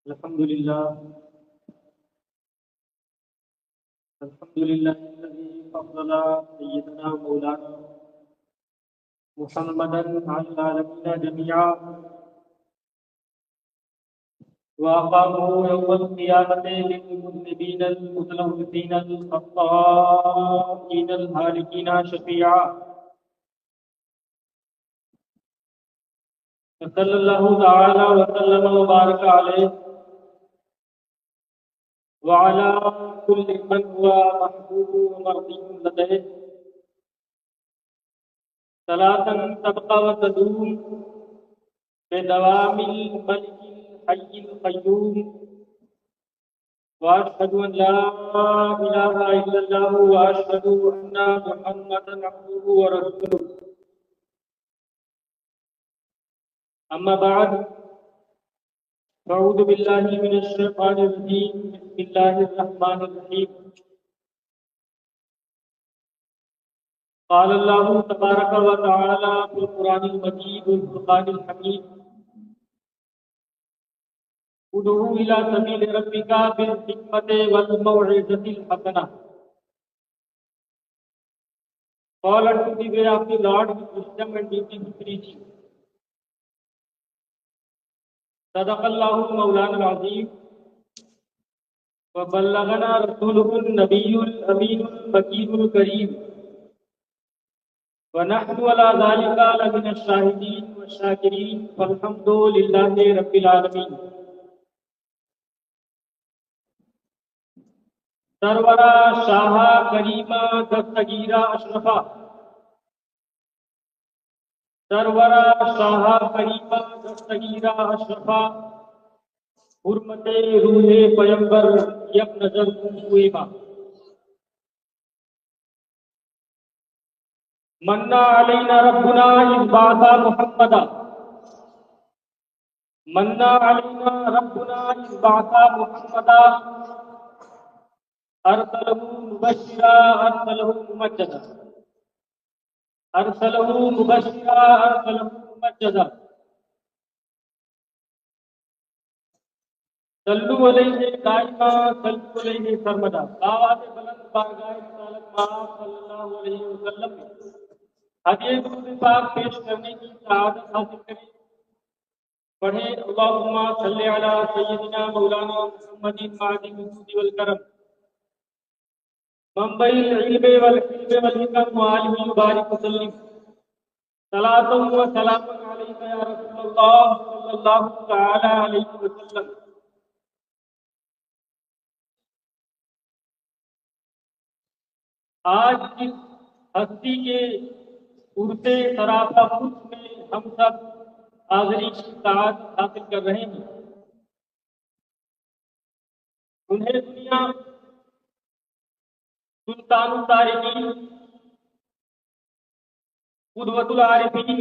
الحمد لله الذي فضل سيدنا مولانا محمدا على العالمين جميعا وأقامه يوم القيامة للمذنبين المتلوثين الخطائين الهالكين شفيعا صلى الله تعالى وسلم وبارك عليه وعلى كل من هو محبوب ومرضي لديه صلاة تبقى وتدوم بدوام الملك الحي القيوم وأشهد أن لا إله إلا الله وأشهد أن محمدا عبده ورسوله أما بعد أعوذ بالله من الشيطان الرجيم بسم الله الرحمن الرحيم قال الله تبارك وتعالى في القرآن المجيد والفرقان الحميد ادعو إلى سبيل ربك بالحكمة والموعظة الحسنة. Call unto the way of the Lord with wisdom and beauty preaching. صدق الله مولانا العظيم وبلغنا رسوله النبي الأمين المكين الكريم ونحن على ذلك لمن الشاهدين والشاكرين فالحمد لله رب العالمين. سرورا شاہا کریمہ دستگیرہ اشرفہ سرورا شاہا کریمہ دستگیرہ اشرفہ حرمت روح پیمبر یک نظر ہوئے منا علینا ربنا اذ بعث محمدا منا علینا ربنا اذ بعث محمدا ارسلہ مبشرا ارسلہ ممجدا ارسلہ مبشرا ارسلہ ممجدا صلو علیہ دائما صلو علیہ سرمدا. آواز بلند بارگاہ رسالت پاک صلی اللہ علیہ وسلم میں ہدیہ درود پاک پیش کرنے کی سعادت حاصل کریں. پڑھیں اللہم صلی علی سیدنا مولانا محمد معدن الجود والکرم منبع العلم والحلم والحکم وآلہ مبارک وسلم. صلاۃ و سلام علیک یا رسول اللہ صلی اللہ تعالی علیہ وسلم. آج اس ہستی کے اڑتے سراپا خود میں ہم سب حاضری کی سعادت حاصل کر رہے ہیں. انہیں دنیا سلطان الطارقین قدوۃ العارفین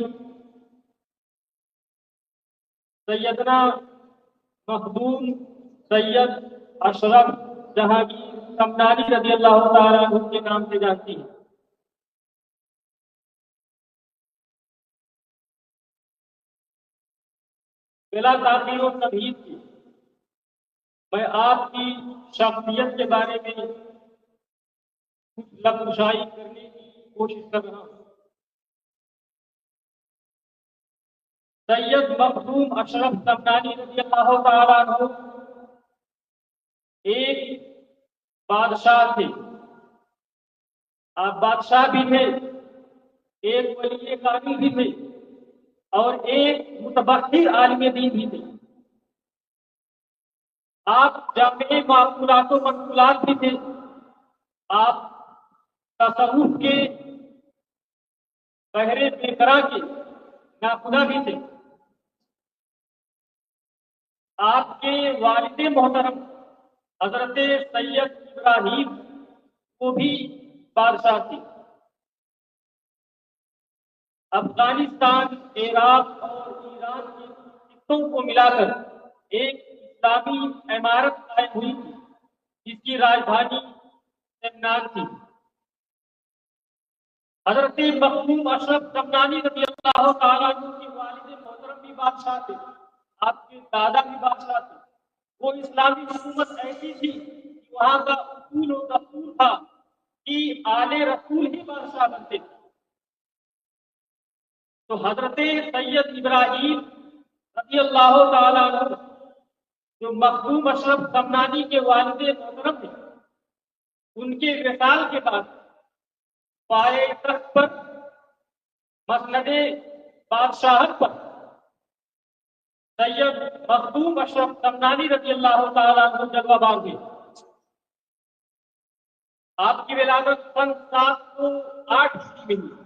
سیدنا مخدوم سید اشرف جہانگیر سمدانی رضی اللہ تعالیٰ عنہ کے نام سے جانتی ہے. بلا تاخیر و تمہید کی میں آپ کی شخصیت کے بارے میں کچھ لفظائی کرنے کی کوشش کر رہا ہوں. سید مخدوم اشرف سمدانی رضی اللہ تعالیٰ عنہ ایک بادشاہ تھے. آپ بادشاہ بھی تھے, ایک ولی کامل بھی تھے اور ایک متبحر عالم دین بھی تھے. آپ جامع معقولات و منقولات بھی تھے. آپ تصوف کے بحر بیکرا کے ناخدا بھی تھے. آپ کے والد محترم حضرت سید ابراہیم وہ بھی بادشاہ تھے. افغانستان عراق اور ایران کے خطوں کو ملا کر ایک اسلامی عمارت قائم ہوئی تھی جس کی راجدھانی لبنان تھی. حضرت مخدوم اشرف سمدانی رضی اللہ تعالیٰ عنہ کے والد محترم بھی بادشاہ تھے. آپ کے دادا بھی بادشاہ تھے. اسلامی حکومت ایسی تھی کہ وہاں کا اصول و دستور تھا کہ آل رسول ہی بادشاہ بنتے تھے. تو حضرت سید ابراہیم رضی اللہ تعالیٰ عنہ جو مخدوم اشرف سمنانی کے والد محترم تھے، ان کے وصال کے بعد پائے تخت پر مسند بادشاہت پر سید مخدوم اشرف سمنانی رضی اللہ تعالیٰ عنہ جلوہ بان ہوئے. آپ کی ولادت سن 708 عیسوی میں ہوئی.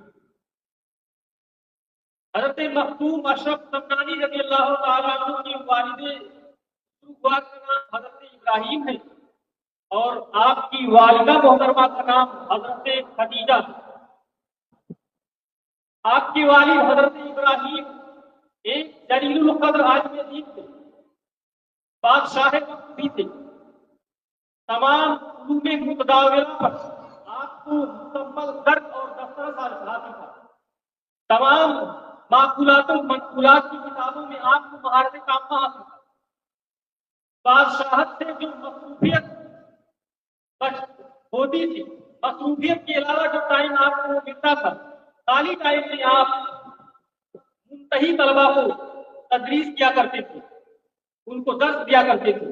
حضرت مخدوم اشرف سمنانی رضی اللہ تعالیٰ عنہ کی والد بزرگوار کا نام حضرت ابراہیم ہے اور آپ کی والدہ محترمہ کا نام حضرت خدیجہ. آپ کے والد حضرت ابراہیم ایک جلیل القدر عالم دین تھے، بادشاہ وقت بھی تھے. تمام علوم متداولہ پر آپ کو مکمل درک اور دسترس حاصل تھا. تمام معقولات و منقولات کی کتابوں میں آپ کو مہارت کامہ حاصل تھا. بادشاہت سے جو مصروفیت ہوتی تھی، مصروفیت کے علاوہ جو ٹائم آپ کو ملتا تھا، خالی ٹائم میں آپ منتہی طلبا کو تدریس کیا کرتے تھے، ان کو درس دیا کرتے تھے.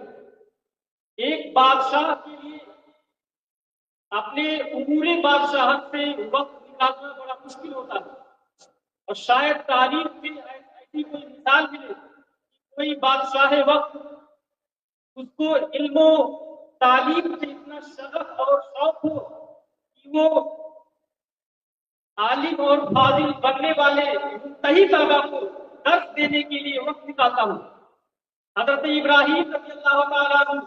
ایک بادشاہ کے لیے اپنے امور بادشاہت سے وقت نکالنا بڑا مشکل ہوتا ہے اور شاید تاریخ میں ایسی کوئی مثال ملے کہ کوئی بادشاہ وقت اس کو علم و تعلیم سے اتنا شغف اور شوق ہو کہ وہ عالم اور فاضل بننے والے منتہی طلبا کو درس دینے کے لیے وقت نکالتا ہوں. حضرت ابراہیم رضی اللہ تعالیٰ عنہ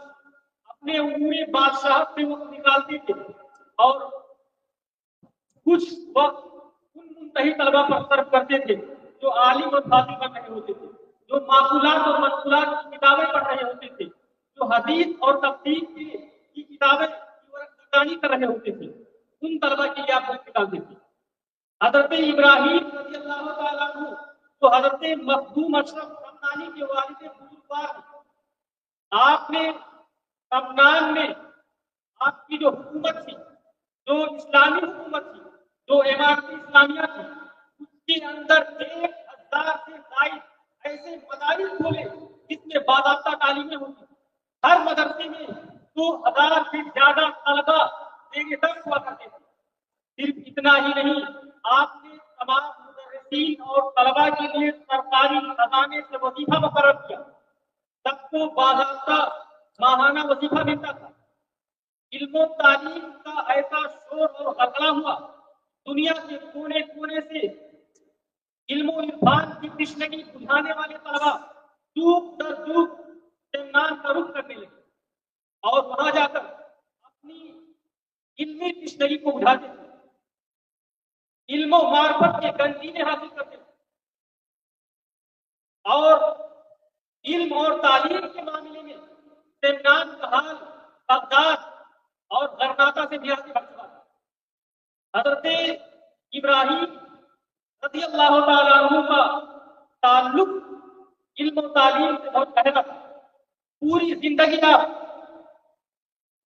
اپنے امور بادشاہت سے وقت نکالتے تھے اور کچھ وقت ان منتہی طلبا پر صرف کرتے تھے جو عالم اور فاضل بن رہے ہوتے تھے، جو معقولات اور منقولات کی کتابیں پڑھ رہے ہوتے تھے، جو حدیث اور تفسیر کی کتابیں ورق کر رہے ہوتے تھے. ان طلبا کے لیے آپ وقت نکالتے تھے. حضرت ابراہیم رضی اللہ تعالیٰ عنہ تو حضرت مخدوم اشرف سمنانی کے والد بزرگوار، آپ نے سمنان میں آپ کی جو حکومت تھی، جو اسلامی حکومت تھی، جو عمارت اسلامیہ تھی، اس کے اندر 1000 سے زائد ایسے مدارس کھولے جس میں باضابطہ تعلیمیں ہوتی. ہر مدرسے میں 2000 سے زیادہ طلبا زیر درس ہوا کرتے تھے. صرف اتنا ہی نہیں، آپ نے تمام مدرسین اور طلبا کے لیے سرکاری خزانے سے وظیفہ مقرر کیا. سب کو باضابطہ ماہانہ وظیفہ ملتا تھا. علم و تعلیم کا ایسا شور اور غلغلہ ہوا، دنیا کے کونے کونے سے علم و عرفان کی تشنگی بجھانے والے طلبا چوک در چوک سمنان کا رخ کرنے لگے اور وہاں جا کر اپنی علمی تشنگی کو بجھاتے تھے، علم و معرفت کے گنجینے حاصل کرتے تھے اور علم اور تعلیم کے معاملے میں سمنان کا حال بغداد اور غرناطہ سے بھی آگے بڑھ چکا تھا. حضرت ابراہیم رضی اللہ تعالیٰ عنہ کا تعلق علم و تعلیم سے بہت گہرا تھا. پوری زندگی کا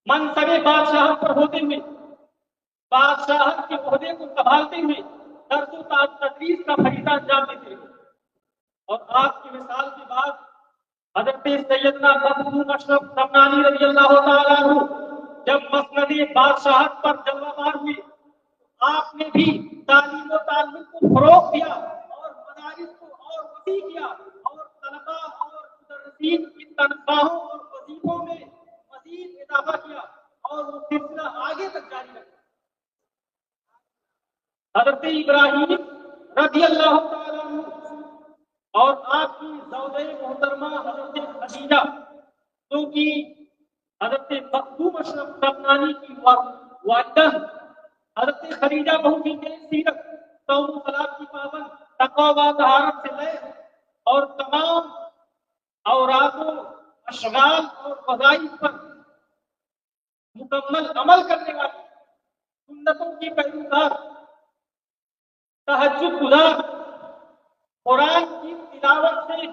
منصب بادشاہت پر ہوتے ہوئے، بادشاہت کے عہدے کو سنبھالتے ہوئے درس و تدریس کا فریضہ انجام دیتے رہے. اور آپ کی مثال کے بعد حضرت سیدنا مخدوم اشرف سمنانی رضی اللہ تعالیٰ عنہ جب مسند بادشاہت پر جلوہ بار ہوئے، آپ نے بھی تعلیم و تعلم کو فروغ دیا اور مدارس کو اور وسیع کیا اور طلبا اور مدرسین کی تنخواہوں اور وظیفوں میں مزید اضافہ کیا اور وہ سلسلہ آگے تک جاری رکھا. حضرت ابراہیم رضی اللہ تعالیٰ عنہ اور آپ کی زوجہ محترمہ حضرت خدیجہ، جو کہ حضرت مخدوم اشرف سمنانی کی والدہ، حضرت خدیجہ بہت ہی تیز سیرت، صوم و صلاۃ کی پابند، تقویٰ و طہارت سے لے اور تمام اوراد و اشغال اور وظائف پر مکمل عمل کرنے والی، سنتوں کی پیروکار، تہجد گزار، قرآن کی تلاوت سے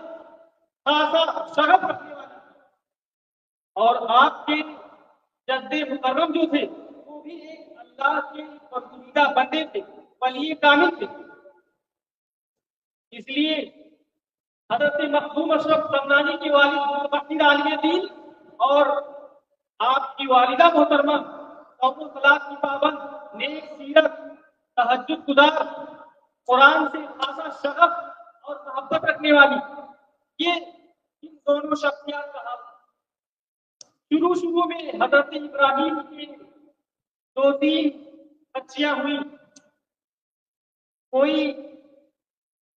خاصا شغف رکھنے والی، اور آپ کے جد مکرم جو تھے وہ بھی ایک اللہ کے پسندیدہ بندے تھے، ولی کامل تھے۔ اس لیے حضرت مخدوم اشرف سمنانی کے والد مفکر عالم دین اور آپ کی والدہ محترمہ صوم و صلات کی پابند، نیک سیرت، تہجد گزار، قرآن سے خاصا شغف اور محبت رکھنے والی، یہ ان دونوں شخصیات کا حال۔ شروع میں حضرت ابراہیم کی 2-3 بچیاں ہوئی، کوئی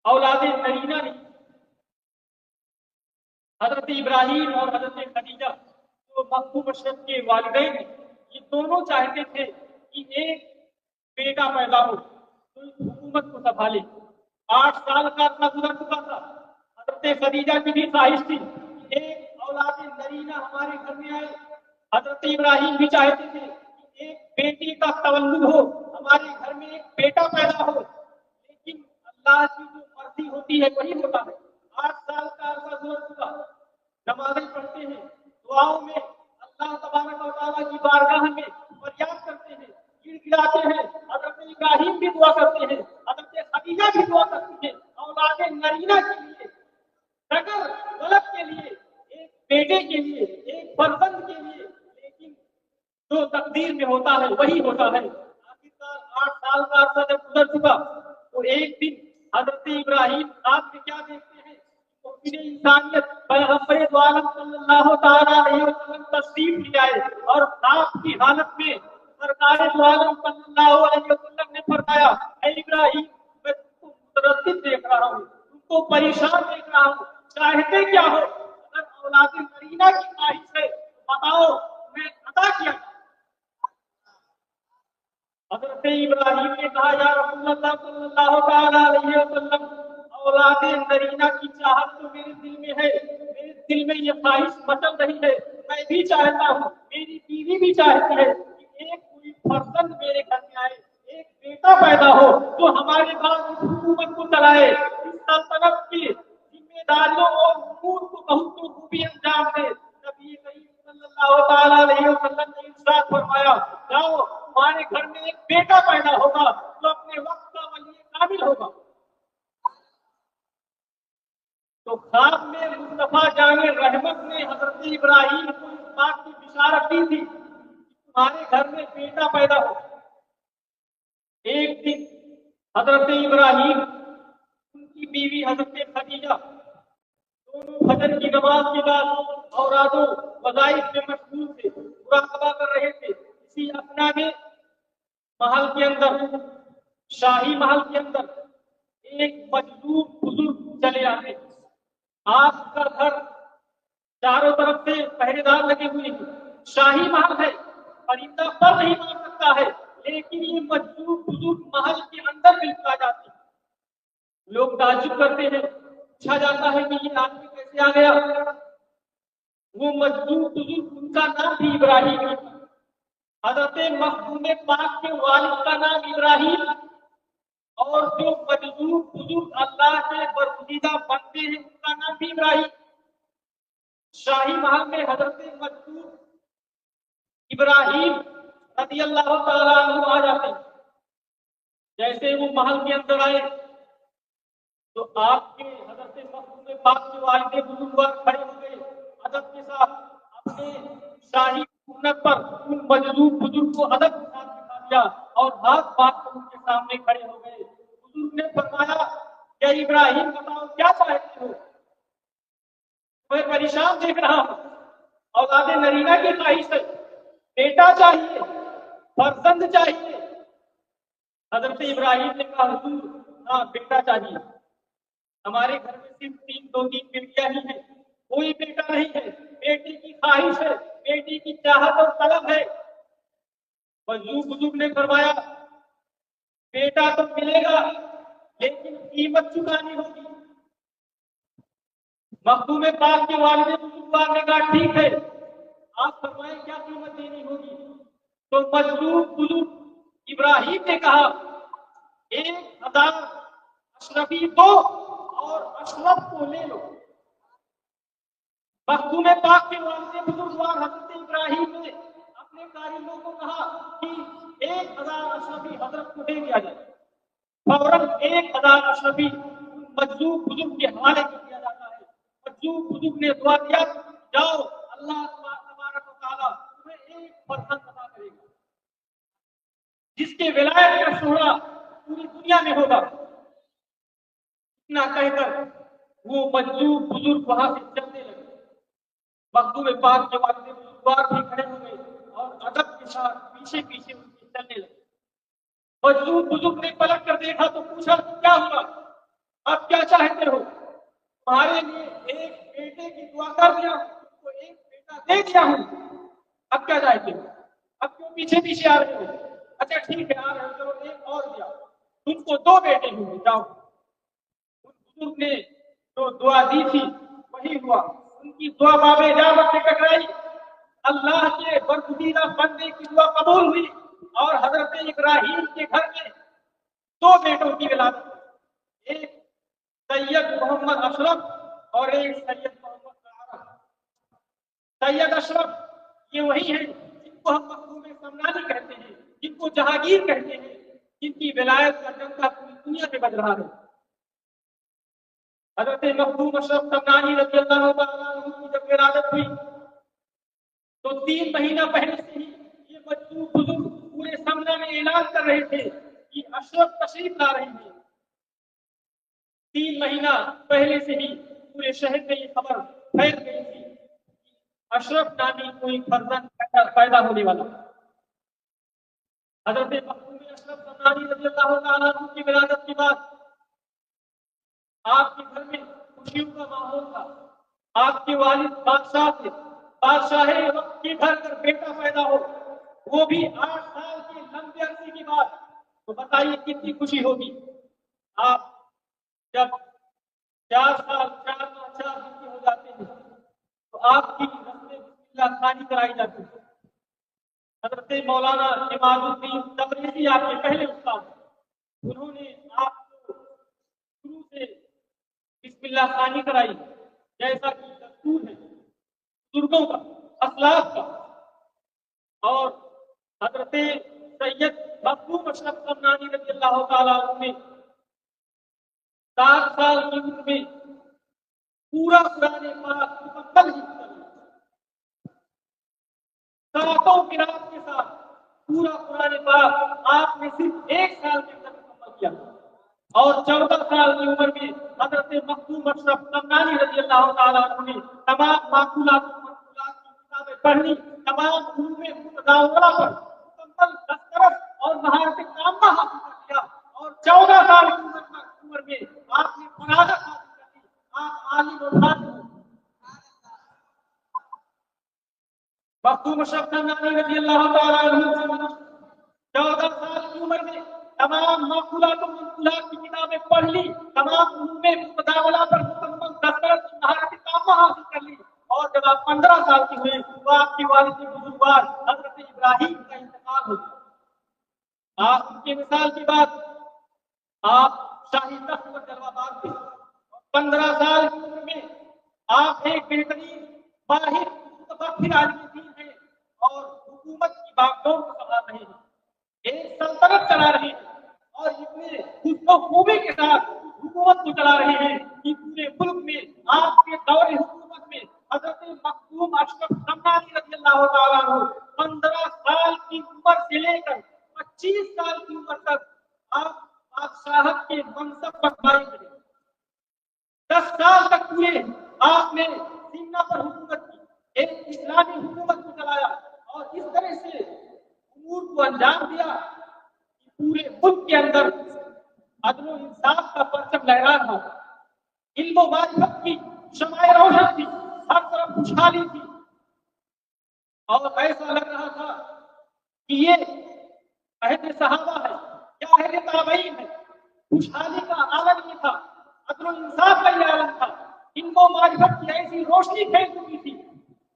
اولاد نرینہ نہیں۔ حضرت ابراہیم اور حضرت خدیجہ جو مخدوم اشرف کے والدین ہیں، یہ دونوں چاہتے تھے کہ ایک بیٹا پیدا ہو تو اس حکومت کو سنبھالے۔ 8 سال کا عرصہ گزر چکا تھا۔ حضرت خدیجہ کی بھی خواہش تھی کہ ایک اولاد نرینہ ہمارے گھر میں آئے۔ حضرت ابراہیم بھی چاہتے تھے کہ ایک بیٹی کا تولد ہو، ہمارے گھر میں ایک بیٹا پیدا ہو، لیکن اللہ کی جو مرضی ہوتی ہے وہی ہوتا ہے۔ 8 سال کا عرصہ گزر چکا، نمازیں پڑھتے ہیں، دعاؤں میں اللہ تبارک و تعالیٰ کی بارگاہ میں فریاد کرتے ہیں، گڑ گڑاتے ہیں۔ حضرت ابراہیم بھی دعا کرتے ہیں، حضرت خدیجہ بھی دعا کرتی ہیں اولاد نرینہ کے لیے، ذکر ولد کے لیے، ایک بیٹے کے لیے، ایک فرزند کے لیے، لیکن جو تقدیر میں ہوتا ہے وہی ہوتا ہے۔ آخرکار 8 سال کا عرصہ جب گزر چکا تو ایک دن حضرت ابراہیم آپ میں کیا دیکھتے ہیں، محسن انسانیت پیغمبر دو عالم صلی اللہ تعالیٰ علیہ وسلم تشریف لے آئے اور خواب کی حالت میں سرکار دو عالم صلی اللہ علیہ وسلم نے فرمایا، اے ابراہیم میں تم کو متردد دیکھ رہا ہوں، تم کو پریشان دیکھ رہا ہوں، چاہتے کیا ہو؟ اگر اولاد نرینہ کی خواہش ہے بتاؤ، میں عطا کیا۔ حضرت ابراہیم نے کہا، یا رسول اللہ صلی اللہ تعالیٰ علیہ وسلم، اولاد نرینہ کی چاہت تو میرے دل میں ہے، میرے دل میں یہ خواہش مچل رہی ہے، میں بھی چاہتا ہوں، میری بیوی بھی چاہتی ہے کہ ایک کوئی فرزند میرے گھر میں آئے، ایک بیٹا پیدا ہو جو ہمارے بعد اس حکومت کو چلائے، اس سلطنت کی ذمہ داریوں اور امور کو بہت خوبی انجام دے۔ نبی کریم صلی اللہ تعالیٰ علیہ وسلم نے ارشاد فرمایا، جاؤ تمہارے گھر میں ایک بیٹا پیدا ہوگا جو اپنے وقت کا ولی کامل ہوگا۔ تو خواب میں مصطفیٰ جان رحمت نے حضرت ابراہیم کو اس بات کی بشارت دی تھی کہ تمہارے گھر میں بیٹا پیدا ہو۔ ایک دن حضرت ابراہیم، ان کی بیوی حضرت خدیجہ دونوں فجر کی نماز کے بعد اوراد و وظائف میں مشغول تھے، مراقبہ کر رہے تھے۔ اسی اثنا میں محل کے اندر، شاہی محل کے اندر ایک مجذوب بزرگ چلے آتے۔ آپ کا گھر چاروں طرف سے پہرے دار لگے ہوئے ہیں، شاہی محل ہے، پرندہ پر نہیں مار سکتا ہے، لیکن یہ مجذوب بزرگ محل کے اندر بالکل آ جاتے ہیں۔ لوگ تعجب کرتے ہیں، پوچھا جاتا ہے کہ یہ آدمی کیسے آ گیا؟ وہ مجذوب بزرگ، ان کا نام بھی ابراہیم ہے۔ حضرت مخدوم پاک کے والد کا نام ابراہیم، اور جو مجذوب بزرگ اللہ کے برگزیدہ بندے ہیں ان کا نام بھی ابراہیم۔ شاہی محل میں حضرت مجذوب ابراہیم رضی اللہ تعالیٰ عنہ آ جاتے ہیں۔ جیسے وہ محل کے اندر آئے تو آپ کے حضرت مخدوم پاک کے والد بزرگوار کھڑے ہو گئے، ادب کے ساتھ اپنے شاہی سنت پر ان مجذوب بزرگ کو ادب کے ساتھ دکھا دیا اور ہاتھ بات کر ان کے سامنے کھڑے ہو گئے۔ بزرگ نے فرمایا، کیا ابراہیم بتاؤ کیا چاہتے ہو؟ میں پریشان دیکھ رہا ہوں، اولاد نرینہ کی خواہش ہے، بیٹا چاہیے، فرزند چاہیے۔ حضرت ابراہیم نے کہا، حضور ہاں بیٹا چاہیے، ہمارے گھر میں صرف 2-3 بیٹیاں ہی ہیں، کوئی بیٹا نہیں ہے، بیٹی کی خواہش ہے، بیٹی کی چاہت اور طلب ہے۔ بزرگ نے فرمایا، بیٹا تو ملے گا لیکن قیمت چکانی ہوگی۔ مخدوم پاک کے والد بزرگوار نے کہا، ٹھیک ہے، آپ فرمائیں کیا قیمت دینی ہوگی؟ تو مجذوب بزرگ ابراہیم نے کہا، 1000 اشرفی دو اور اشرف کو لے لو۔ مخدوم پاک کے والد بزرگ بار حضرت ابراہیم نے اپنے کاریگروں کو کہا کہ 1000 اشرفی حضرت کو دے دیا جائے، فوراً 1000 اشرفی مجذوب بزرگ کے حوالے کر دیا جاتا ہے۔ مجذوب بزرگ نے دعا دیا، جاؤ اللہ تبارک و تعالیٰ تمہیں ایک فرزند عطا کرے گا جس کے ولایت کا شہرا پوری دنیا میں ہوگا۔ اتنا کہہ کر وہ مجذوب بزرگ وہاں سے چلنے لگے۔ مخدوم پاک کے والد بزرگوار بھی کھڑے ہو گئے اور ادب کے ساتھ پیچھے پیچھے ان کے چلنے لگے۔ مجذوب بزرگ نے پلٹ کر دیکھا تو پوچھا کیا ہوا، اب کیا چاہتے ہو؟ تمہارے لیے ایک بیٹے کی دعا کر دیا، تم کو ایک بیٹا دے دیا ہوں، اب کیا چاہتے ہو؟ اب کیوں پیچھے پیچھے آ رہے ہو؟ اچھا ٹھیک ہے آ رہے ہو، چلو ایک اور دیا، تم کو 2 بیٹے ہوں گے، جاؤ۔ ان بزرگ نے جو دعا دی تھی وہی ہوا۔ ان کی دعا باب اجابت سے ٹکرائی، اللہ کے برگزیدہ بندے کی دعا قبول ہوئی اور حضرت ابراہیم کے گھر میں 2 بیٹوں کی ولادت، ایک سید محمد اشرف اور ایک سید محمد عرب۔ سید اشرف یہ وہی ہیں جن کو ہم مخدوم سمنانی کہتے ہیں، جن کو جہانگیر کہتے ہیں، جن کی ولایت کا ڈنکا پوری دنیا میں بج رہا ہے۔ حضرت مخدوم اشرف سمنانی رضی اللہ تعالیٰ عنہ کی جب ولادت ہوئی تو 3 مہینہ پہلے سے ہی یہ مجذوب بزرگ پورے سمنا میں اعلان کر رہے تھے کہ اشرف تشریف لا رہے ہیں۔ 3 مہینہ پہلے سے ہی پورے شہر میں یہ خبر پھیل گئی تھی کہ اشرف نامی کوئی فرزند پیدا ہونے والا۔ حضرت مخدوم اشرف سمنانی رضی اللہ تعالیٰ عنہ کی ولادت کے بعد آپ کے گھر میں خوشیوں کا ماحول تھا۔ آپ کے والد بادشاہ تھے، بادشاہ وقت کے گھر پر بیٹا پیدا ہو، وہ بھی 8 سال کے لمبے عرصے کے بعد، تو بتائیے کتنی خوشی ہوگی۔ آپ جب 4 سال 4 ماہ 4 دن کے ہو جاتے ہیں تو آپ کی رسم بسم اللہ ثانی کرائی جاتی ہے۔ حضرت مولانا عماد الدین تبریزی آپ کے پہلے استاد، انہوں نے آپ کو شروع سے بسم اللہ ثانی کرائی، جیسا کہ دستور ہے بزرگوں کا، اسلاف کا۔ اور حضرت سید مخدوم اشرف سمنانی رضی اللہ تعالیٰ عنہ نے 7 سال کی عمر میں پورا قرآن پاک مکمل حفظ کر لیا، 7 قرات کے ساتھ پورا قرآن پاک آپ نے صرف 1 سال کے اندر مکمل کیا۔ اور 14 سال کی عمر میں حضرت مخدوم اشرف سمنانی رضی اللہ تعالیٰ عنہ نے تمام معقولات و منقولات کی کتابیں پڑھنی، تمام علوم متداولہ پر مکمل دسترس اور مہارت تامہ حاصل کر لیا، اور 14 سال کی عمر میں آپ نے فراغت حاصل کر لی، آپ عالم و فاضل۔ مخدوم اشرف سمنانی رضی اللہ تعالیٰ عنہ 14 سال کی عمر میں تمام معقولات و منقولات کی کتابیں پڑھ لی، تمام علوم متداولہ پر مکمل دسترس مہارت تامہ حاصل کر لی، اور جب آپ 15 سال کی ہوئے تو آپ کی والد بزرگوار حضرت ابراہیم کا انتقال ہو گیا۔ آپ کی مثال کے بعد آپ شاہی تخت پر جلوہ بار تھے، اور 15 سال کی عمر میں آپ ایک بہترین ماہر متفکر عالم دین ہیں اور حکومت کی باغڈور کو سنبھال رہے ہیں، ایک سلطنت چلا رہے ہیں، اور اتنے حسن و خوبی کے ساتھ حکومت کو چلا رہے ہیں کہ پورے ملک میں آپ کے دور حکومت میں حضرت مخدوم اشرف سمنانی رضی اللہ تعالیٰ عنہ 15 سال کی عمر سے لے کر 25 سال کی عمر تک آپ بادشاہت کے منصب پر قائم رہے۔ 10 سال تک پورے آپ نے سینا پر حکومت کی، ایک اسلامی حکومت کو چلایا، اور اس طرح سے امور کو انجام دیا کہ پورے ملک کے اندر عدل و انصاف کا پرچم لہرا رہا تھا، علم و معرفت کی شمع روشن تھی، ہر طرف خوشحالی تھی، اور ایسا لگ رہا تھا کہ یہ عہد صحابہ ہے یا عہد تابعین ہے۔ خوشحالی کا عالم یہ تھا، عدل و انصاف کا یہ عالم تھا، علم و معرفت کی ایسی روشنی پھیل چکی تھی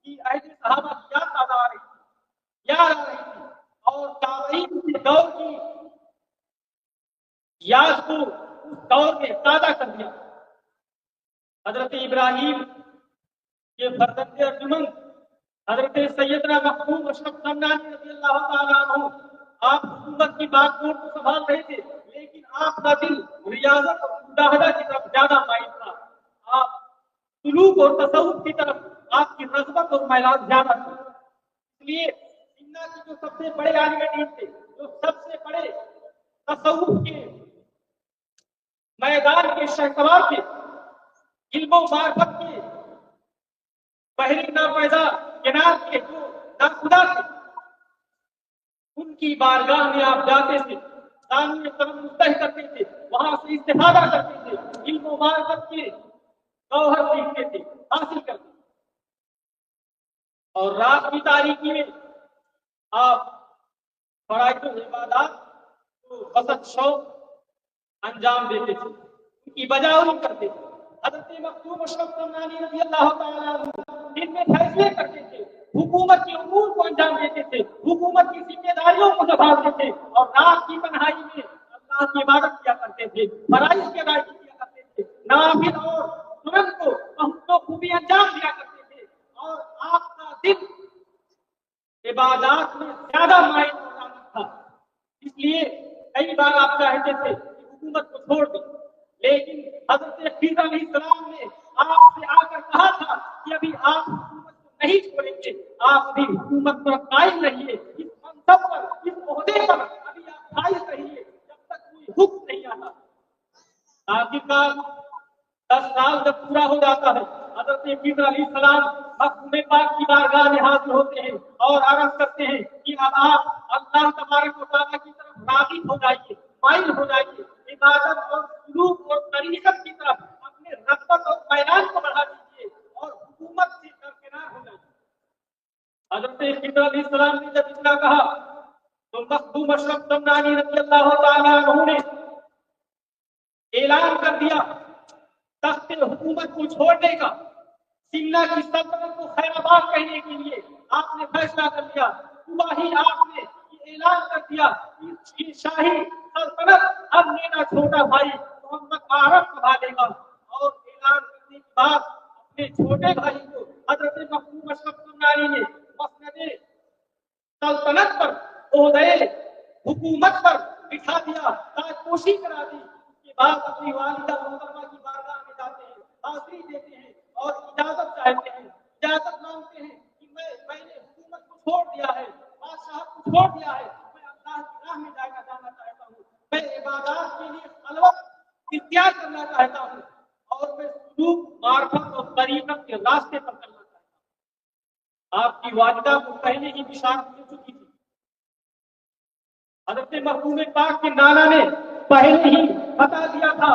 کہ عہد صحابہ کی یاد تازہ آ رہی تھی، یاد آ رہی تھی، اور تابعین کے دور کی یاد کو اس دور میں تازہ کر دیا۔ حضرت ابراہیم کے فرزند ارجمند حضرت سیدنا مخدوم اشرف سمنانی رضی اللہ تعالیٰ عنہ آپ حکومت کی بات کو سنبھال رہے تھے، لیکن آپ کا دل ریاضت اور مجاہدہ کی طرف زیادہ مائل تھا. آپ سلوک اور تصوف کی طرف آپ کی رغبت اور میلان زیادہ تھا. اس لیے سمنا کے جو سب سے بڑے عالم دین تھے، جو سب سے بڑے تصوف کے میدان کے شہسوار تھے، علم و معرفت کے بحری ناپیدا جناب کے جو ناخدا تھے، ان کی بارگاہ میں آپ جاتے تھے، سامنے قدم مستح کرتے تھے، وہاں سے استفادہ کرتے تھے، علم و معرفت کے گوہر سیکھتے تھے، حاصل کرتے تھے. اور رات کی تاریکی میں آپ فرائض و عبادات کو بسط شوق انجام دیتے تھے، ان کی بجاوری کرتے تھے. حضرت مخدوم اشرف سمنانی رضی اللہ تعالیٰ عنہ دن میں فیصلے کرتے تھے، حکومت کے امور کو انجام دیتے تھے، حکومت کی ذمہ داریوں کو نبھاتے تھے، اور رات کی تنہائی میں اللہ کی عبادت کیا کرتے تھے، فرائض کی ادائیگی کیا کرتے تھے، نوافل اور سنن کو بہت خوبی انجام دیا کرتے تھے. اور آپ کا دل عبادات میں زیادہ مائل ہو رہا تھا. اس لیے کئی بار آپ چاہتے تھے کہ حکومت کو چھوڑ دیں، لیکن حضرت خضر علیہ السلام نے آپ سے آ کر کہا تھا کہ ابھی آپ حکومت کو نہیں چھوڑیں گے، آپ ابھی حکومت پر قائم رہیے، اس منصب پر، اس عہدے پر ابھی آپ قائم رہیے جب تک کوئی حکم نہیں آتا. آخرکار 10 سال جب پورا ہو جاتا ہے، حضرت خضر علیہ السلام مخدوم پاک کی بارگاہ میں حاضر ہوتے ہیں اور عرض کرتے ہیں کہ اب آپ اللہ تبارک و تعالیٰ کی طرف راغب ہو جائیے، مائل ہو جائیے، عبادت اور سلوک اور طریقت کی طرف اپنے رغبت اور میلان کو بڑھا دیجیے اور حکومت سے درکنار ہو جائیے. حضرت خضر علیہ السلام نے جب اتنا کہا تو مخدوم اشرف سمنانی رضی اللہ تعالیٰ عنہ نے اعلان کر دیا تخت حکومت کو چھوڑنے کا. سمنا کی سلطنت کو خیر آباد کہنے کے لیے آپ نے فیصلہ کر لیا. صبح ہی آپ نے یہ اعلان کر دیا کہ شاہی سلطنت اب میرا چھوٹا بھائی محمد عارف سنبھالے گا. اور اعلان کرنے کے بعد اپنے چھوٹے بھائی کو حضرت مخدوم اشرف سمنانی نے مسند سلطنت پر، عہدے حکومت پر بٹھا دیا، تاجپوشی کرا دی. کے بعد اپنی والدہ محترمہ کی بارگاہ میں جاتے ہیں، حاضری دیتے ہیں اور اجازت چاہتے ہیں، اجازت مانگتے ہیں کہ میں نے حکومت کو چھوڑ دیا ہے، بادشاہ کو چھوڑ دیا ہے، میں اللہ کی راہ میں جانا چاہتا ہوں، میں عبادات کے لیے خلوت اختیار کرنا چاہتا ہوں، اور میں سلوک معرفت اور طریقت کے راستے پر چلنا چاہتا ہوں. آپ کی والدہ کو پہلے ہی بشارت مل چکی تھی. حضرت محبوب پاک کے نانا نے پہلے ہی بتا دیا تھا،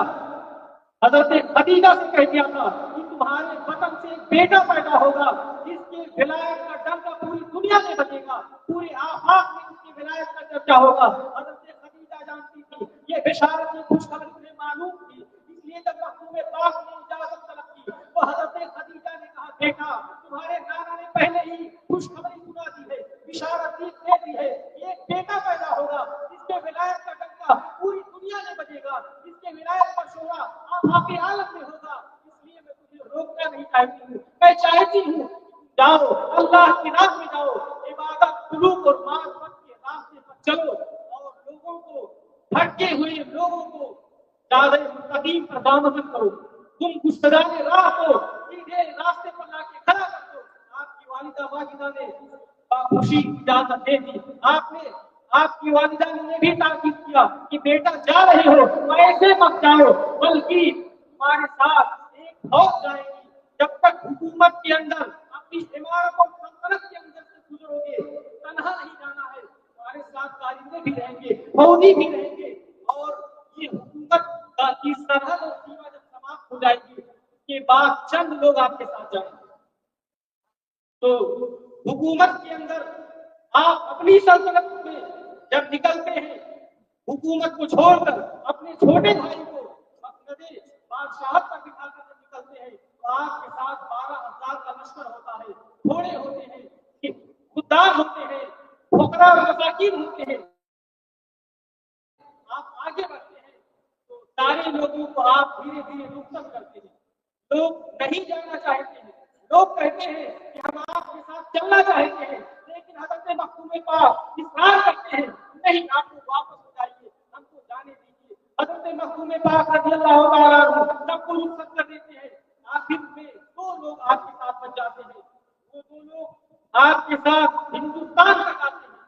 حضرت خدیجہ سے کہہ دیا تھا کہ تمہارے بطن سے ایک بیٹا پیدا ہوگا جس کے ولایت کا ڈنکا پوری دنیا میں بجے گا، پورے آفاق میں اس کی ولایت کا چرچا ہوگا. حضرت خدیجہ جانتی تھی یہ بشارت کی خوشخبری انہیں معلوم تھی. اس لیے جب محبوب پاک نے اجازت طلب کی تو حضرت خدیجہ نے کہا بیٹا تمہارے نانا نے پہلے ہی خوشخبری سنا دی ہے، بشارت دے دی ہے، ایک بیٹا پیدا ہوگا جس کے ولایت کا ڈنکا پوری دنیا میں بجے گا، جس کے ولایت کا شعلہ آفاق عالم میں ہوگا. اس لیے میں تجھے روکنا نہیں چاہتی ہوں، میں چاہتی ہوں جاؤ اللہ کی راہ میں جاؤ، عبادت سلوک اور معرفت کے راستے پر چلو اور لوگوں کو بھٹکے ہوئے لوگوں کو زیادہ مستقیم پر گامزن کرو. تم گستگان راہ کو سیدھے راستے پر لا کے کھڑا کر دو. آپ کی والدہ واجدہ نے خوشی اجازت دے دی. آپ کی والدہ نے بھی تاکید کیا کہ بیٹا جا رہے ہو تو ایسے مت جاؤ، بلکہ تمہارے ساتھ ایک فوج جائے گی. جب تک حکومت کے اندر اپنی عمارت اور سلطنت کے اندر سے گزرو گے تنہا نہیں جانا ہے، تمہارے ساتھ کارندے بھی رہیں گے، فوجی بھی رہیں گے. اور یہ حکومت کی سرحد اور سیما جب سماپت ہو جائے گی اس کے بعد چند لوگ آپ کے ساتھ جائیں گے. تو حکومت کے اندر آپ اپنی سلطنت میں جب نکلتے ہیں، حکومت کو چھوڑ کر اپنے چھوٹے بھائی کو مسند بادشاہت پر بٹھا کر جب نکلتے ہیں تو آپ کے ساتھ 12,000 کا لشکر ہوتا ہے، گھوڑے ہوتے ہیں، خدام ہوتے ہیں، فقراء اور مساکین ہوتے ہیں. آپ آگے بڑھتے ہیں تو سارے لوگوں کو آپ دھیرے دھیرے رخصت کرتے ہیں. لوگ نہیں جانا چاہتے ہیں، لوگ کہتے ہیں کہ ہم آپ کے ساتھ چلنا چاہتے ہیں، لیکن حضرت مخدوم پاک اصرار کرتے ہیں نہیں، آپ کو واپس ہو جائیے، ہم کو جانے دیجیے۔ حضرت مخدوم پاک رضی اللہ تعالیٰ عنہ سب کو رخصت کر دیتے ہیں۔ آخر میں دو لوگ آپ کے ساتھ بچ جاتے ہیں، وہ دو لوگ آپ کے ساتھ ہندوستان تک آتے ہیں۔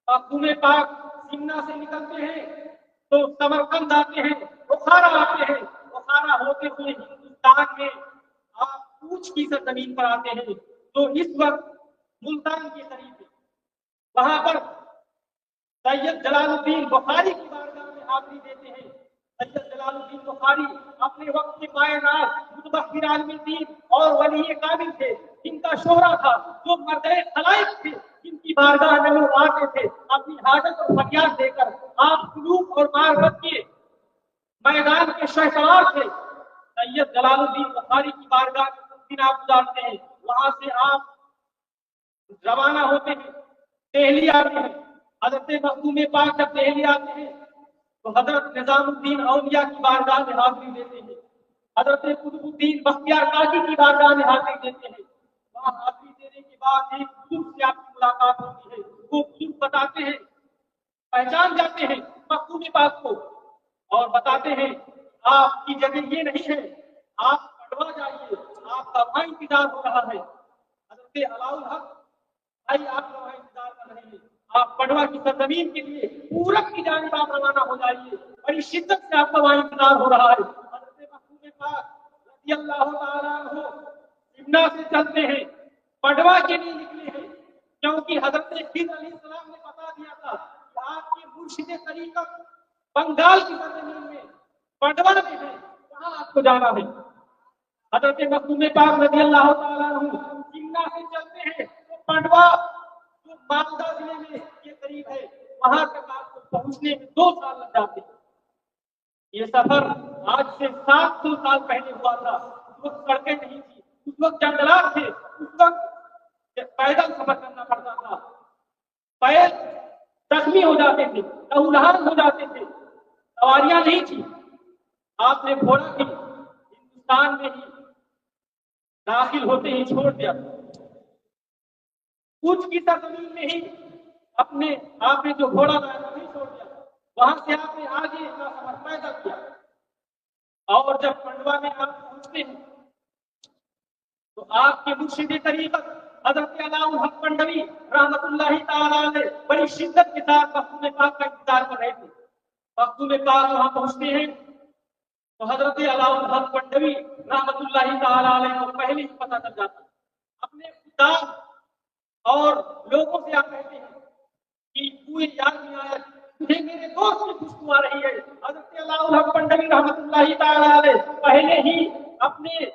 مخدوم پاک سمنا سے نکلتے ہیں تو سمرقند آتے ہیں، بخارا آتے ہیں، بخارا ہوتے ہوئے ہندوستان میں آپ کوچ کی سرزمین پر آتے ہیں جو اس وقت ملتان کے قریب ہے۔ وہاں پر سید جلال الدین بخاری کی بارگاہ میں حاضری دیتے ہیں۔ سید جلال الدین بخاری اپنے وقت کے مائے ناز متبخر عالم دین اور ولی کامل تھے، جن کا شہرہ تھا، جو مرد خلائق تھے، جن کی بارگاہ میں لوگ آتے تھے اپنی حاجت اور فریاد دے کر۔ آپ قلوب اور معرفت کے میدان کے شہسوار تھے۔ سید جلال الدین بخاری کی بارگاہ میں کچھ دن آپ گزارتے ہیں، وہاں سے آپ روانہ ہوتے ہیں، دہلی آتے ہیں۔ حضرت مخدوم پاک جب دہلی آتے ہیں تو حضرت نظام الدین اولیاء کی بارگاہ میں حاضری دیتے ہیں، حضرت قطب الدین بختیار کاکی کی بارگاہ میں حاضری دیتے ہیں۔ وہاں حاضری دینے کے بعد ایک بزرگ سے آپ کی ملاقات ہوتی ہے، وہ بزرگ بتاتے ہیں، پہچان جاتے ہیں مخدوم پاک کو اور بتاتے ہیں آپ کی جگہ یہ نہیں ہے، آپ پٹوا جائیے، آپ کا وہاں انتظار ہو رہا ہے۔ حضرت علاء الحق بھائی آپ کا وہاں انتظار کر رہے ہیں، آپ پٹوا کی سرزمین کے لیے پورب کی جانب آپ روانہ ہو جائیے، بڑی شدت سے آپ کا وہاں انتظار ہو رہا ہے۔ حضرت مخدوم پاک رضی اللہ تعالیٰ عنہ سمنا سے چلتے ہیں، پٹوا کے لیے نکلے ہیں، کیونکہ حضرت خضر علیہ السلام نے بتا دیا تھا کہ آپ کے مرشد طریقت بنگال کی سرزمین میں پٹوا میں ہے، وہاں آپ کو جانا ہے۔ حضرت مخدوم پاک رضی اللہ تعالیٰ عنہ سمنا سے چلتے ہیں تو پٹوا جو مالدہ ضلع میں کے قریب ہے، وہاں تک آپ کو پہنچنے میں 2 سال لگ جاتے ہیں۔ یہ سفر آج سے 700 سال پہلے ہوا تھا، اس وقت سڑکیں نہیں تھی، اس وقت جنگلات تھے، اس وقت پیدل سفر کرنا پڑتا تھا، پیر زخمی ہو جاتے تھے، لہولہان ہو جاتے تھے، سواریاں نہیں تھی۔ آپ نے گھوڑا بھی ہندوستان میں ہی داخل ہوتے ہی چھوڑ دیا، کوچ کی سرزمین میں ہی اپنے آپ نے جو گھوڑا لایا تھا نہیں چھوڑ دیا، وہاں سے آپ نے آگے کا سفر پیدا کیا۔ اور جب پنڈوا میں آپ پہنچتے ہیں تو آپ کے مرشد طریقت حضرت علاء الحق پنڈوی رحمت اللہ تعالیٰ علیہ بڑی شدت کے ساتھ مخدوم پاک کا انتظار کر رہے تھے۔ مخدوم پاک وہاں پہنچتے ہیں تو حضرت علاء الحق پنڈوی رحمت اللہ تعالیٰ علیہ کو پہلے ہی پتہ چل جاتا، اپنے خدام اور لوگوں سے آپ کہتے ہیں کہ کوئی یاد نہیں آیا، تجھے میرے دوست کی خوشبو آ رہی ہے۔ حضرت علاء الحق پنڈوی رحمت اللہ تعالیٰ علیہ پہلے ہی اپنے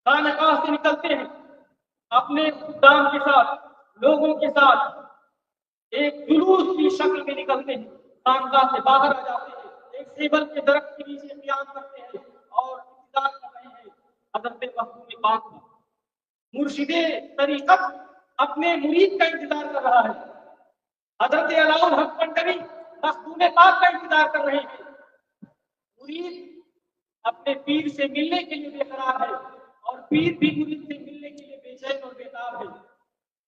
خانقاہ سے نکلتے ہیں، اپنے خدام کے ساتھ، لوگوں کے ساتھ ایک جلوس کی شکل میں نکلتے ہیں، خانقاہ سے باہر آ جاتے ہیں، ایک سیبل کے درخت کے نیچے قیام کرتے ہیں اور انتظار کر رہے ہیں حضرت مخدوم پاک کا۔ مرشد طریقت اپنے مرید کا انتظار کر رہا ہے، حضرت علاء الحق پنڈوی مخدوم پاک کا انتظار کر رہے ہیں۔ مرید اپنے پیر سے ملنے کے لیے بے قرار ہے اور پیر بھی مرید سے ملنے کے لیے بے چین اور بیتاب ہے۔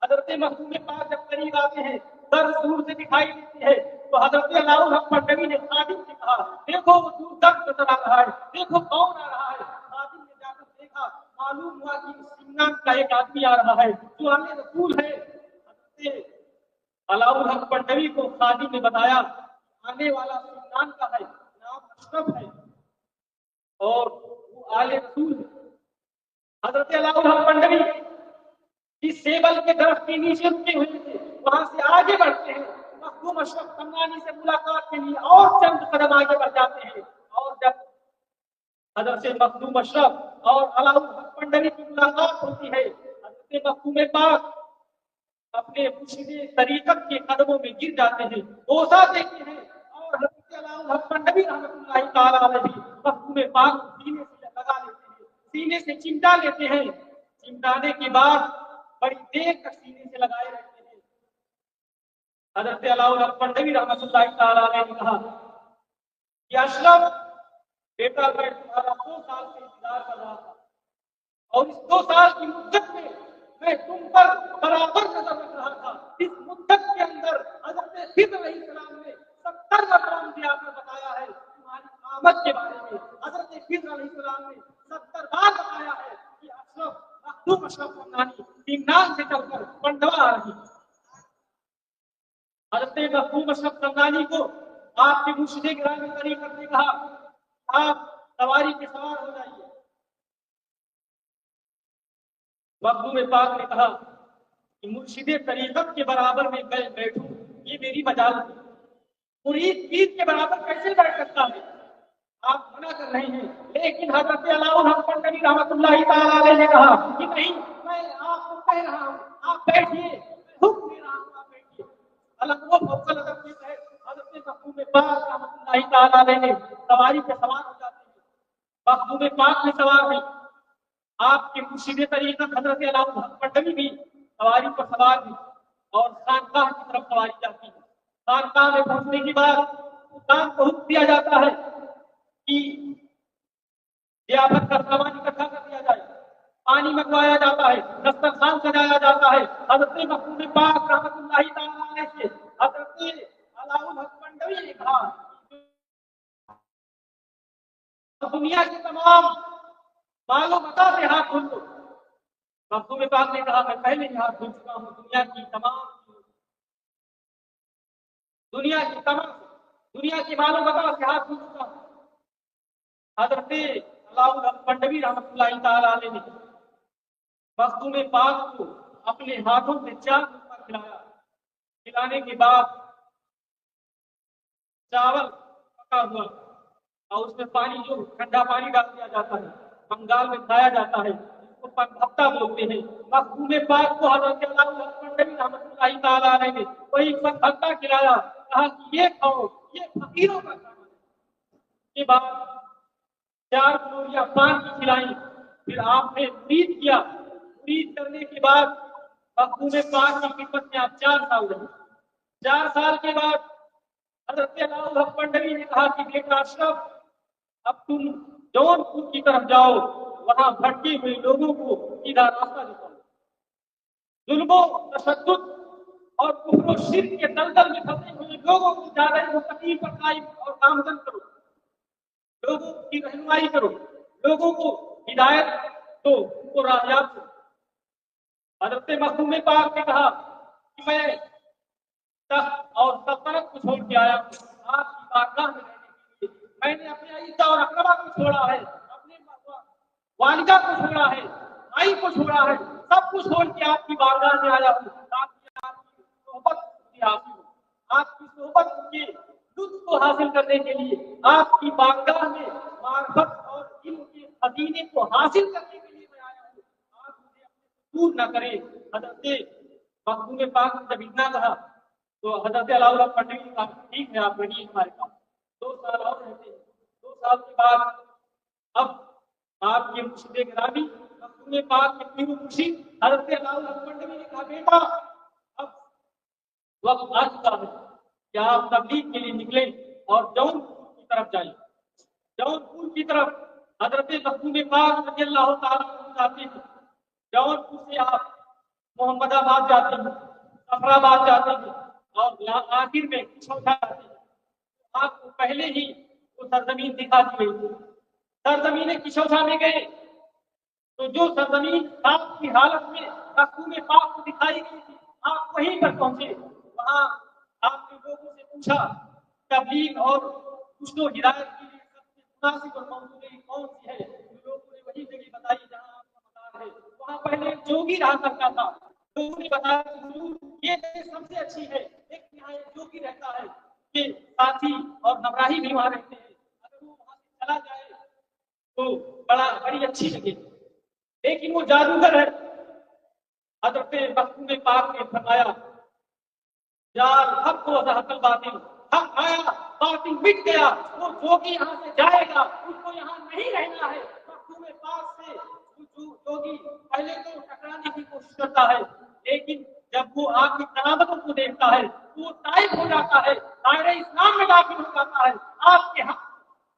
حضرت مخدوم پاک جب قریب آتے ہیں، در دور سے دکھائی دیتی ہے تو حضرت علاء الحق پنڈوی نے خادم سے کہا، دیکھو وہ دور تک نظر آ رہا ہے، دیکھو کون آ رہا ہے۔ خادم نے جا کر دیکھا، معلوم ہوا کہ سمنان کا ایک آدمی آ رہا ہے جو اہل رسول ہے۔ حضرت علاء الحق پنڈوی کو خادم نے بتایا آنے والا سمنان کا ہے، نام اشرف ہے اور وہ آل رسول ہے۔ حضرت علاء الحق پنڈوی اس سیبل کے درخت کے نیچے رکے ہوئے تھے، وہاں سے آگے بڑھتے ہیں، مخدوم اشرف سمنانی سے ملاقات کے لیے اور چند قدم آگے بڑھ جاتے ہیں، اور جب حضرت مخدوم اشرف اور علاء الحق پنڈوی کی ملاقات ہوتی ہے، حضرت مخدوم پاک اپنے مرشد طریقت کے قدموں میں گر جاتے ہیں، بوسہ دیتے ہیں اور حضرت علاء الحق پنڈوی رحمۃ اللہ تعالیٰ علیہ مخدوم پاک سینے سے لگا لیتے ہیں، سینے سے چمٹا لیتے ہیں، چمٹانے کے بعد بڑی دیر تک سینے سے لگائے رہتے ہیں۔ حضرت علاء الحق پنڈوی رحمۃ اللہ تعالیٰ علیہ نے کہا کہ اشرف بیٹا میں تمہارا 2 سال سے انتظار کر رہا تھا اور اس 2 سال کی مدت میں میں تم پر برابر نظر رکھ رہا تھا. اس مدت کے اندر حضرت خضر علیہ السلام نے 70 مقام دیا کر بتایا ہے تمہاری آمد کے بارے میں. حضرت خضر علیہ السلام نے 70 بار بتایا ہے کہ اشرف سمنانی سمنان سے چل کر پنڈوا آ رہی. حضرت مخدوم اشرف سمنانی کو آپ کے مرشد گرامی طریقت نے کہا آپ سواری کے سوار ہو جائیے. مخدوم پاک نے کہا کہ مرشد طریقت کے برابر میں بیٹھوں یہ میری مجال ہے. مرید پیر کے برابر کیسے بیٹھ سکتا ہے؟ آپ منع کر رہے ہیں. لیکن حضرت علاؤالحق پنڈری رحمۃ اللہ تعالی علیہ نے کہا کہ نہیں میں آپ کو کہہ رہا ہوں آپ بیٹھیے حکم دے رہا ہوں آپ بیٹھیے. وہ فوقل ادب کے تحت حضرت مخدوم پاک رحمۃ اللہ تعالی علیہ نے سواری پہ سوار ہو جاتے ہیں. مخدوم پاک میں سوار نہیں آپ کے مرشد طریقت حضرت علاؤالحق پنڈری بھی سواری پر سوار بھی اور خانقاہ کی طرف سواری جاتی ہے. خانقاہ میں پہنچنے کے بعد کام کو حکم دیا جاتا ہے کہ ضیافت کا سامان اکٹھا کر دیا جائے. پانی منگوایا جاتا ہے. دسترخوان سجایا جاتا ہے. حضرت مخدوم پاک رحمۃ اللہ تعالی علیہ سے حضرت علاؤالحق پنڈری نے کہا دنیا کے تمام مالو متا سے ہاتھ دھل دو. مخدوم پاک نے کہا میں پہلے ہی ہاتھ دھل چکا ہوں. دنیا کی مالو متا سے ہاتھ دھل چکا ہوں. حضرت علاؤالحق پنڈری رحمۃ اللہ تعالی علیہ نے مخدوم پاک کو اپنے ہاتھوں سے 4 لقمہ کھلایا. کھلانے کے بعد چاول پکا ہوا اور اس میں پانی جو ٹھنڈا پانی ڈال دیا جاتا ہے بنگال میں کھایا جاتا ہے اس کو پنہتا بولتے ہیں. مخدوم پاک کو حضرت علاؤالحق پنڈری رحمۃ اللہ تعالی علیہ نے وہی پنہتا کھلایا. کہا کہ یہ کھاؤ یہ فقیروں کا کھانا ہے. کے بعد 4 کلوریاں پان کی کھلائیں. پھر آپ نے مرید کیا. مرید کرنے کے بعد مخدوم پاک کی خدمت میں آپ 4 سال رہے. 4 سال کے بعد حضرت علاؤالحق پنڈری نے کہا کہ بیٹا اشرف اب تم جون پور کی طرف جاؤ وہاں بھٹکے ہوئے لوگوں کو سیدھا راستہ دکھاؤ. ظلم و تشدد اور کفر و شرک کے دلدل میں پھنسے ہوئے لوگوں کو زیادہ مستقیم پر قائم اور گامزن کرو. لوگوں کی رہنمائی کرو. لوگوں کو ہدایت دو ان کو راہیاب کرو. حضرت مخدوم پاک نے کہا کہ میں تخت اور سلطنت کو چھوڑ کے آیا ہوں آپ کی بارگاہ میں رہنے کے لیے. میں نے اپنے عیسیٰ اور اقربا کو چھوڑا ہے اپنے والدہ کو چھوڑا ہے بھائی کو چھوڑا ہے سب کچھ چھوڑ کے آپ کی بارگاہ میں آیا ہوں تاکہ آپ کی صحبت مجھے حاصل ہو. آپ کی صحبت کے لطف کو حاصل کرنے کے لیے آپ کی بارگاہ میں معرفت اور علم کے خزینے کو حاصل کرنے کے لیے میں آیا ہوں. آپ مجھے اپنے دور نہ کریں. حضرت مخدوم پاک نے جب اتنا کہا تو حضرت علاؤالحق پنڈری نے کہا ٹھیک ہے آپ رہیے ہمارے پاس 2 سال اور رہتے ہیں. 2 سال کے بعد اب آپ کے مرشد گرامی مخدوم پاک کے پیر و مرشد حضرت علاؤالحق پنڈری نے کہا بیٹا اب وقت آ چکا ہے کہ آپ تبلیغ کے لیے نکلیں اور جون پور کی طرف جائیں. جون پور کی طرف حضرت مخدوم پاک رضی اللہ تعالیٰ عنہ جاتے ہیں. جون پور سے آپ محمد آباد جاتے ہیں سفرآباد جاتے ہیں اور آخر میں کشوچا جاتے ہیں. آپ کو پہلے ہی وہ سرزمین دکھا دی گئی تھی. سرزمین کشوچا میں گئے تو جو سرزمین آپ کی حالت میں مخدوم پاک کو دکھائی گئی تھی آپ وہیں پر پہنچے. وہاں آپ نے لوگوں سے پوچھا تبلیغ اور کچھ تو ہدایت کے لیے سب سے مناسب اور موضوع کون سی ہے. لوگوں نے وہی جگہ بتائی جہاں آپ کا مزار ہے. وہاں پہلے ایک جوگی رہا کرتا تھا. لوگوں نے بتایا کہ یہ سب سے اچھی ہے. ایک یہاں ایک جوگی رہتا ہے کہ ساتھی اور نبراہی بھی وہاں رہتے ہیں. اگر وہ وہاں سے چلا جائے تو بڑی اچھی جگہ لیکن وہ جادوگر ہے. حضرت مخدوم پاک نے فرمایا یار حق و زہق الباطل حق آیا باطل مٹ گیا. وہ جوگی یہاں سے جائے گا اس کو یہاں نہیں رہنا ہے. مخدوم پاک سے جوگی پہلے تو ٹکرانے کی کوشش کرتا ہے لیکن جب وہ آپ کی کرامتوں کو دیکھتا ہے وہ طائب ہو جاتا ہے دائرہ اسلام میں داخل ہو جاتا ہے. آپ کے حق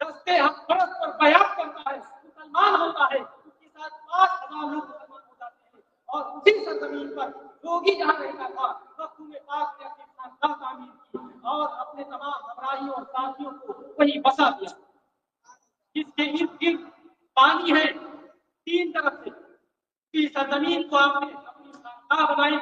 دستے حق پرست پر بیان کرتا ہے مسلمان ہوتا ہے. اس کے ساتھ 5,000 لوگ مسلمان ہو جاتے ہیں. اور اسی سرزمین پر یوگی جہاں رہتا تھا مخدوم پاک نے اپنی خانقاہ تعمیر کی اور اپنے تمام ہمراہیوں اور ساتھیوں کو وہیں بسا دیا. جس کے ارد گرد پانی ہے 3 طرف سے. اس سرزمین کو آپ نے اپنی خانقاہ بنائی.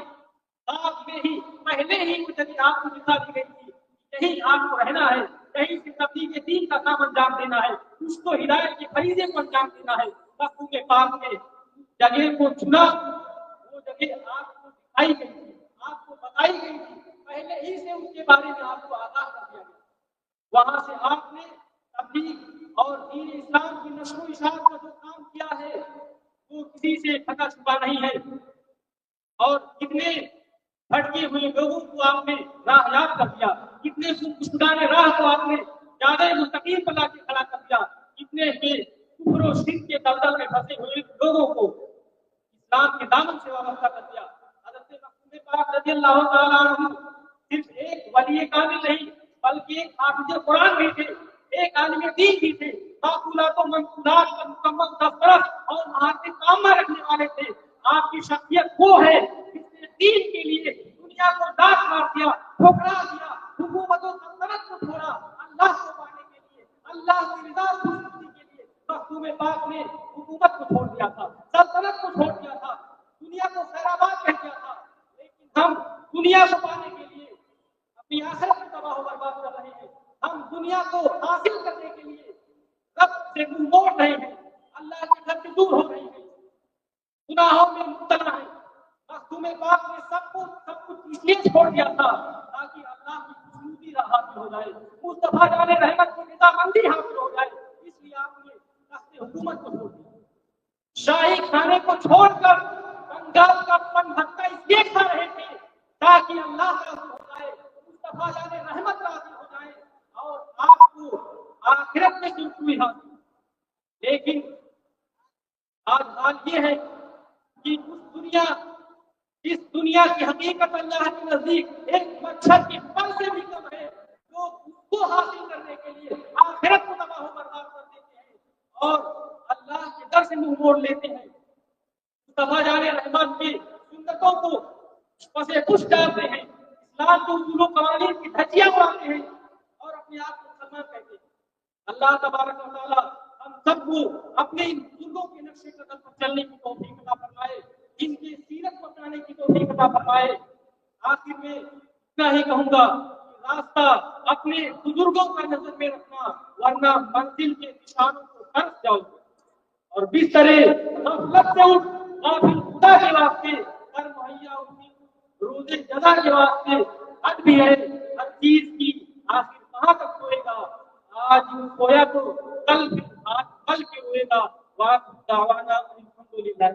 آپ میں ہی پہلے ہی مجھے آپ کو دکھا دی گئی تھی یہی آپ کو رہنا ہے, یہی سے تبلیغ دین کا کام انجام دینا ہے, اس کو ہدایت کے فریضے کو انجام دینا ہے. مخدوم پاک نے جگہ کو چنا, وہ جگہ آپ کو دکھائی گئی تھی, آپ کو بتائی گئی تھی, پہلے ہی سے اس کے بارے میں آپ کو آگاہ کر دیا گیا. وہاں سے آپ نے تبلیغ اور دین اسلام کی نشر و اشاعت کا جو کام کیا ہے وہ کسی سے ڈھکا چھپا نہیں ہے. اور کتنے بھٹکے ہوئے لوگوں کو آپ نے راہ یاب کر دیا, کتنے گمشدگان راہ کو آپ نے زیادہ مستقیم پر لا کے کھڑا کر دیا, کتنے کفر و شرک کے دلدل میں پھنسے ہوئے لوگوں کو اسلام کے دامن سے وابستہ کر دیا. حضرت مخدوم پاک رضی اللہ تعالیٰ عنہ صرف ایک ولی کامل نہیں بلکہ ایک حافظ قرآن بھی تھے, ایک عالم دین بھی تھے, معقولات و منقولات کا مکمل دفتر اور مہارت عامہ رکھنے والے تھے. آپ کی شخصیت وہ ہے جس نے دین کے لیے دنیا کو ڈانٹ مار دیا, ٹھکرا دیا, حکومت و سلطنت کو چھوڑا اللہ کو پانے کے لیے, اللہ کی رضا خوشنودی کے لیے. مخدوم پاک نے حکومت کو چھوڑ دیا تھا, سلطنت کو چھوڑ دیا تھا, دنیا کو خیرآباد کہہ دیا تھا, لیکن ہم دنیا کو پانے کے لیے اپنی آخرت کو تباہ و برباد کر رہے ہیں. ہم دنیا کو حاصل کرنے کے لیے رب سے منہ موڑ رہے ہیں, اللہ کے گھر سے دور ہو رہے ہیں, گناہوں میں مبتلا ہے. مخدوم پاک نے سب کچھ اس لیے چھوڑ دیا تھا تاکہ اللہ کی خوشنودی حاصل ہو جائے, مصطفیٰ جان رحمت کی رضامندی حاصل ہو جائے. اس لیے آپ نے تخت حکومت کو چھوڑ دیا, شاہی کھانے کو چھوڑ کر بنگال کا پن بھتہ اس لیے کھا رہے تھے تاکہ اللہ راضی ہو جائے, مصطفیٰ جان رحمت راضی ہو جائے اور آپ کو آخرت میں سرخروئی حاصل. لیکن آج حال یہ ہے کہ اس دنیا کی حقیقت اللہ کے نزدیک ایک مچھر کے پر سے بھی کم ہے, جو اس کو حاصل کرنے کے لیے آخرت کو تباہ و برباد کر دیتے ہیں اور اللہ کے در سے منہ موڑ لیتے ہیں. مصطفیٰ جان رحمان کی سنتوں کو پسے پش ڈالتے ہیں, اسلام کے اصول و قوانین کی دھجیاں اڑاتے ہیں اور اپنے آپ کو مسلمان کہتے ہیں. اللہ تبارک و تعالیٰ ہم سب کو اپنے ان بزرگوں کے نقشے قدم پر چلنے کی توفیق عطا فرمائے, ان کی سیرت کو اپنانے کی توفیق عطا فرمائے. آخر میں اتنا ہی کہوں گا کہ راستہ اپنے بزرگوں کا نظر میں رکھنا, ورنہ منزل کے نشانوں کو ترس جاؤ گے. اور بستر غفلت سے اٹھ غافل خدا کے واسطے, کر مہیا اٹھی روز جزا کے واسطے. حد بھی ہے ہر چیز کی, آخر کہاں تک سوئے گا, آج سویا تو کل کے روئے گا. واقع دعوانا الحمدللہ.